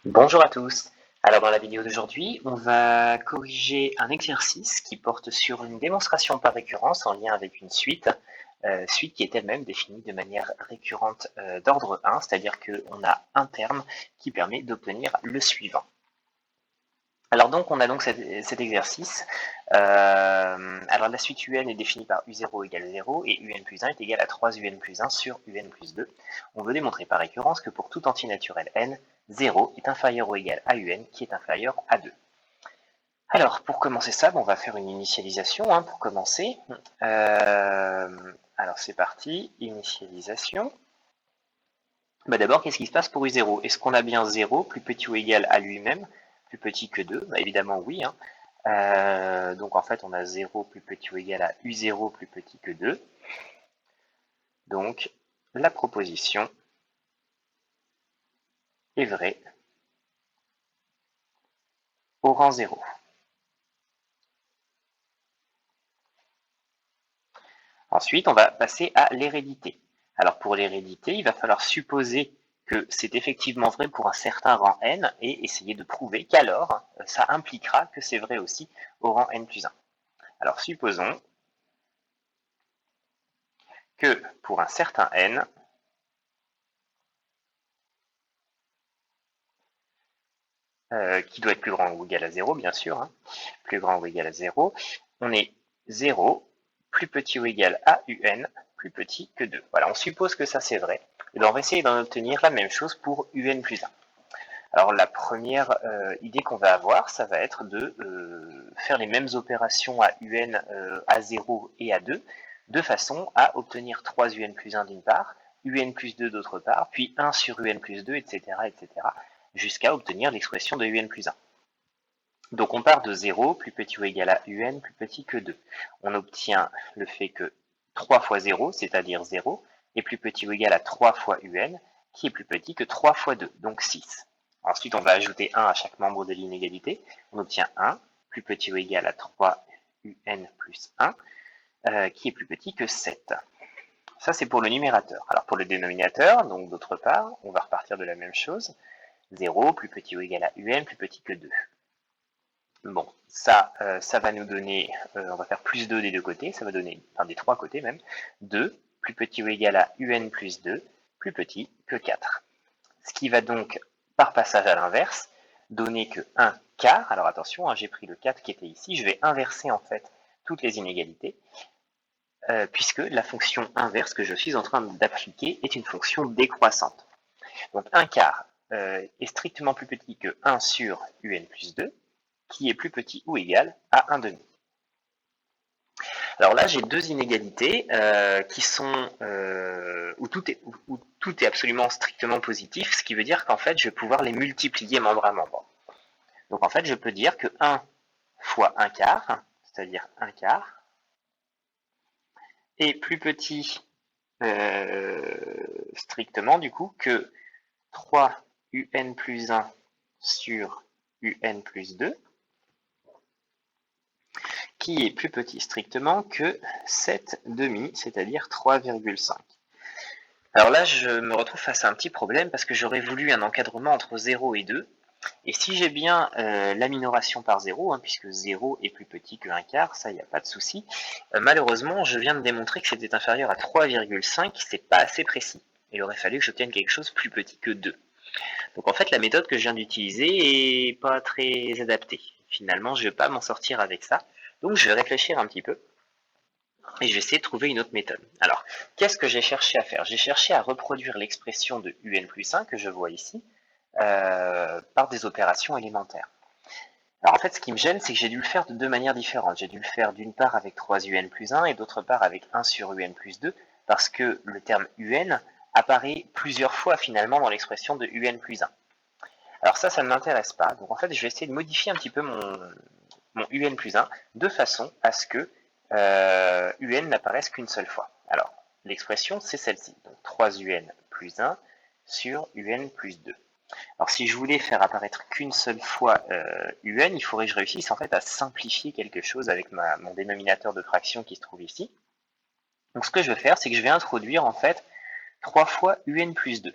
Bonjour à tous. Alors dans la vidéo d'aujourd'hui, on va corriger un exercice qui porte sur une démonstration par récurrence en lien avec une suite, suite qui est elle-même définie de manière récurrente d'ordre 1, c'est-à-dire qu'on a un terme qui permet d'obtenir le suivant. Alors donc on a donc cet exercice. Alors la suite UN est définie par U0 égale 0 et UN plus 1 est égal à 3 UN plus 1 sur UN plus 2. On veut démontrer par récurrence que pour tout entier naturel n, 0 est inférieur ou égal à UN qui est inférieur à 2. Alors pour commencer ça, on va faire une initialisation pour commencer. Alors c'est parti, initialisation. D'abord, qu'est-ce qui se passe pour U0? Est-ce qu'on a bien 0 plus petit ou égal à lui-même, plus petit que 2? Évidemment oui. Donc en fait, on a 0 plus petit ou égal à U0 plus petit que 2. Donc la proposition est vraie au rang 0. Ensuite, on va passer à l'hérédité. Alors pour l'hérédité, il va falloir supposer que c'est effectivement vrai pour un certain rang n et essayer de prouver qu'alors ça impliquera que c'est vrai aussi au rang n plus 1. Alors supposons que pour un certain n, qui doit être plus grand ou égal à 0, bien sûr, plus grand ou égal à 0, on est 0 plus petit ou égal à un plus petit que 2. Voilà, on suppose que ça c'est vrai. Et on va essayer d'en obtenir la même chose pour un plus 1. Alors la première idée qu'on va avoir, ça va être de faire les mêmes opérations à un, à 0 et à 2, de façon à obtenir 3 un plus 1 d'une part, un plus 2 d'autre part, puis 1 sur un plus 2, etc., jusqu'à obtenir l'expression de un plus 1. Donc on part de 0, plus petit ou égal à un, plus petit que 2. On obtient le fait que 3 fois 0, c'est-à-dire 0, est plus petit ou égal à 3 fois un, qui est plus petit que 3 fois 2, donc 6. Ensuite, on va ajouter 1 à chaque membre de l'inégalité. On obtient 1, plus petit ou égal à 3 un plus 1, qui est plus petit que 7. Ça, c'est pour le numérateur. Alors pour le dénominateur, donc d'autre part, on va repartir de la même chose. 0, plus petit ou égal à un, plus petit que 2. Bon, ça va nous donner, on va faire plus 2 des deux côtés, ça va donner, enfin des trois côtés même, 2, plus petit ou égal à un plus 2, plus petit que 4. Ce qui va donc, par passage à l'inverse, donner que 1 quart, alors attention, j'ai pris le 4 qui était ici, je vais inverser en fait toutes les inégalités, puisque la fonction inverse que je suis en train d'appliquer est une fonction décroissante. Donc 1 quart est strictement plus petit que 1 sur un plus 2, qui est plus petit ou égal à 1 demi. Alors là, j'ai deux inégalités qui sont où tout est absolument strictement positif, ce qui veut dire qu'en fait, je vais pouvoir les multiplier membre à membre. Donc en fait, je peux dire que 1 fois 1 quart, c'est-à-dire 1 quart, est plus petit strictement du coup que 3 un plus 1 sur un plus 2, qui est plus petit strictement que 7 demi, c'est-à-dire 3,5. Alors là, je me retrouve face à un petit problème parce que j'aurais voulu un encadrement entre 0 et 2. Et si j'ai bien la minoration par 0, puisque 0 est plus petit que 1 quart, ça, il n'y a pas de souci, malheureusement, je viens de démontrer que c'était inférieur à 3,5, c'est pas assez précis. Il aurait fallu que j'obtienne quelque chose plus petit que 2. Donc en fait, la méthode que je viens d'utiliser est pas très adaptée. Finalement, je ne vais pas m'en sortir avec ça. Donc je vais réfléchir un petit peu et je vais essayer de trouver une autre méthode. Alors, qu'est-ce que j'ai cherché à faire? J'ai cherché à reproduire l'expression de un plus 1 que je vois ici par des opérations élémentaires. Alors en fait, ce qui me gêne, c'est que j'ai dû le faire de deux manières différentes. J'ai dû le faire d'une part avec 3 un plus 1 et d'autre part avec 1 sur un plus 2, parce que le terme un apparaît plusieurs fois finalement dans l'expression de un plus 1. Alors ça ne m'intéresse pas. Donc en fait, je vais essayer de modifier un petit peu mon un plus 1 de façon à ce que un n'apparaisse qu'une seule fois. Alors, l'expression, c'est celle-ci. Donc 3 un plus 1 sur un plus 2. Alors si je voulais faire apparaître qu'une seule fois un, il faudrait que je réussisse en fait à simplifier quelque chose avec mon dénominateur de fraction qui se trouve ici. Donc ce que je vais faire, c'est que je vais introduire en fait 3 fois un plus 2.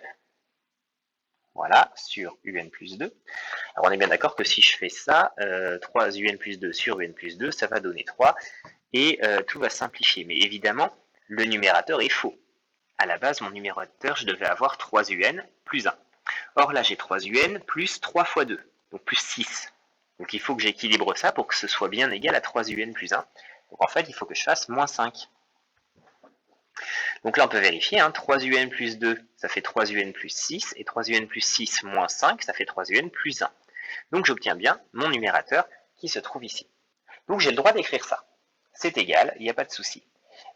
voilà, sur un plus 2. Alors on est bien d'accord que si je fais ça, 3 un plus 2 sur un plus 2, ça va donner 3, et tout va simplifier. Mais évidemment, le numérateur est faux. À la base, mon numérateur, je devais avoir 3 un plus 1. Or là, j'ai 3 un plus 3 fois 2, donc plus 6. Donc il faut que j'équilibre ça pour que ce soit bien égal à 3 un plus 1. Donc en fait, il faut que je fasse moins 5. Donc là, on peut vérifier, 3 un plus 2, ça fait 3 un plus 6, et 3 un plus 6 moins 5, ça fait 3 un plus 1. Donc j'obtiens bien mon numérateur qui se trouve ici. Donc j'ai le droit d'écrire ça. C'est égal, il n'y a pas de souci.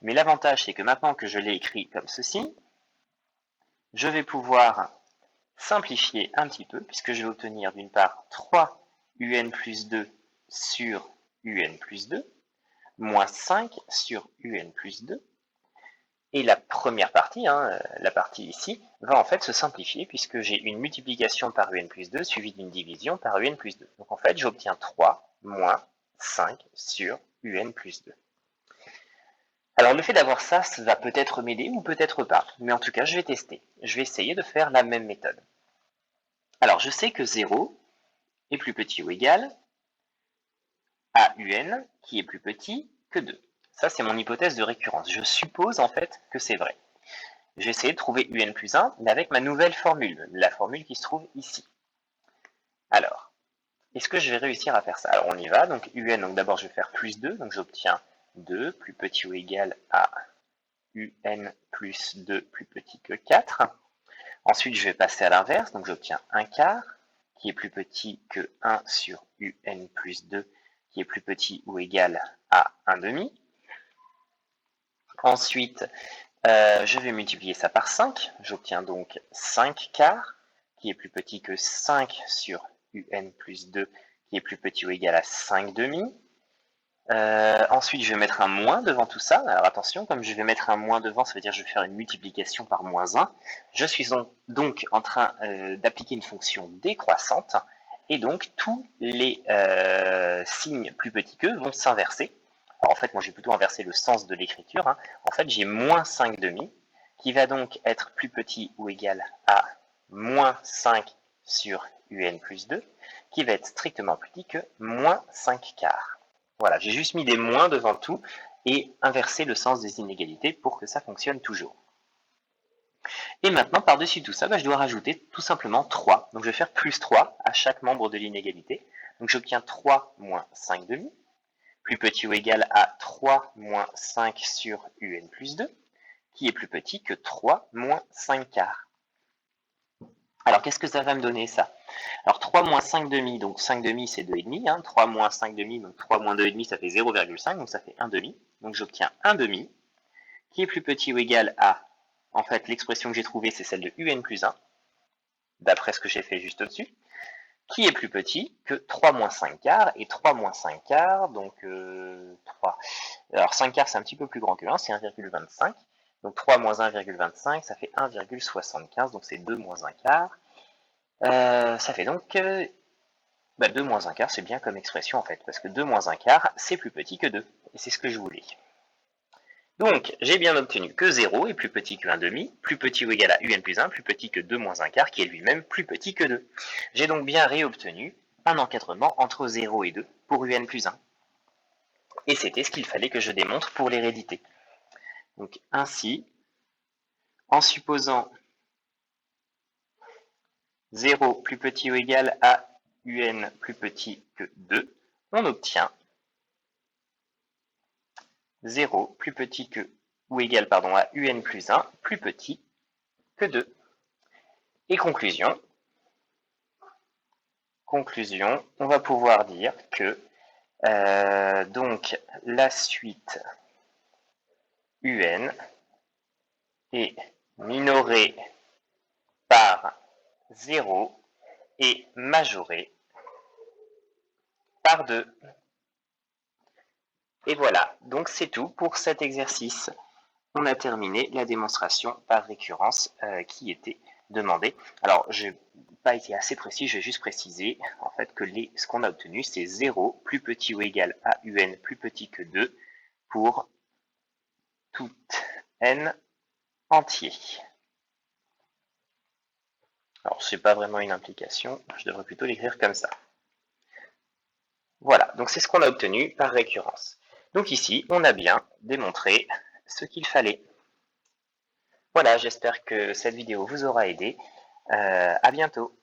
Mais l'avantage, c'est que maintenant que je l'ai écrit comme ceci, je vais pouvoir simplifier un petit peu, puisque je vais obtenir d'une part 3 un plus 2 sur un plus 2, moins 5 sur un plus 2, et la première partie, la partie ici, va en fait se simplifier, puisque j'ai une multiplication par un plus 2 suivie d'une division par un plus 2. Donc en fait, j'obtiens 3 moins 5 sur un plus 2. Alors le fait d'avoir ça, ça va peut-être m'aider ou peut-être pas, mais en tout cas, je vais tester. Je vais essayer de faire la même méthode. Alors je sais que 0 est plus petit ou égal à un qui est plus petit que 2. Ça, c'est mon hypothèse de récurrence. Je suppose en fait que c'est vrai. Je vais essayer de trouver un plus 1, mais avec ma nouvelle formule, la formule qui se trouve ici. Alors, est-ce que je vais réussir à faire ça? Alors on y va, donc un, donc d'abord je vais faire plus 2, donc j'obtiens 2 plus petit ou égal à un plus 2 plus petit que 4. Ensuite, je vais passer à l'inverse, donc j'obtiens un quart, qui est plus petit que 1 sur un plus 2, qui est plus petit ou égal à 1 demi. Ensuite, je vais multiplier ça par 5, j'obtiens donc 5 quarts, qui est plus petit que 5 sur un plus 2, qui est plus petit ou égal à 5 demi. Ensuite, je vais mettre un moins devant tout ça. Alors attention, comme je vais mettre un moins devant, ça veut dire que je vais faire une multiplication par moins 1. Je suis donc en train d'appliquer une fonction décroissante, et donc tous les signes plus petits qu'eux vont s'inverser. Alors en fait, moi j'ai plutôt inversé le sens de l'écriture. En fait, j'ai moins 5 demi, qui va donc être plus petit ou égal à moins 5 sur un plus 2, qui va être strictement plus petit que moins 5 quarts. Voilà, j'ai juste mis des moins devant tout et inversé le sens des inégalités pour que ça fonctionne toujours. Et maintenant, par-dessus tout ça, je dois rajouter tout simplement 3. Donc je vais faire plus 3 à chaque membre de l'inégalité. Donc j'obtiens 3 moins 5 demi, plus petit ou égal à 3 moins 5 sur un plus 2, qui est plus petit que 3 moins 5 quarts. Alors qu'est-ce que ça va me donner ça? Alors 3 moins 5 demi, donc 5 demi c'est 2,5, 3 moins 5 demi, donc 3 moins 2,5 ça fait 0,5, donc ça fait 1 demi. Donc j'obtiens 1 demi, qui est plus petit ou égal à, en fait l'expression que j'ai trouvée c'est celle de un plus 1, d'après ce que j'ai fait juste au-dessus, qui est plus petit que 3 moins 5 quarts, et 3 moins 5 quarts, donc 3. Alors 5 quarts c'est un petit peu plus grand que 1, c'est 1,25, donc 3 moins 1,25 ça fait 1,75, donc c'est 2 moins 1 quart. Ça fait donc 2 moins 1 quart, c'est bien comme expression en fait, parce que 2 moins 1 quart, c'est plus petit que 2, et c'est ce que je voulais. Donc, j'ai bien obtenu que 0 est plus petit que 1 demi, plus petit ou égal à un plus 1, plus petit que 2 moins 1 quart, qui est lui-même plus petit que 2. J'ai donc bien réobtenu un encadrement entre 0 et 2 pour un plus 1. Et c'était ce qu'il fallait que je démontre pour l'hérédité. Donc ainsi, en supposant 0 plus petit ou égal à un plus petit que 2, on obtient 0 plus petit que ou égal à un plus 1 plus petit que 2. Et conclusion, on va pouvoir dire que donc la suite un est minorée par 0 et majorée par 2. Et voilà, donc c'est tout pour cet exercice. On a terminé la démonstration par récurrence qui était demandée. Alors, je n'ai pas été assez précis, je vais juste préciser en fait que ce qu'on a obtenu, c'est 0 plus petit ou égal à un plus petit que 2 pour tout n entier. Alors, c'est pas vraiment une implication, je devrais plutôt l'écrire comme ça. Voilà, donc c'est ce qu'on a obtenu par récurrence. Donc ici, on a bien démontré ce qu'il fallait. Voilà, j'espère que cette vidéo vous aura aidé. À bientôt.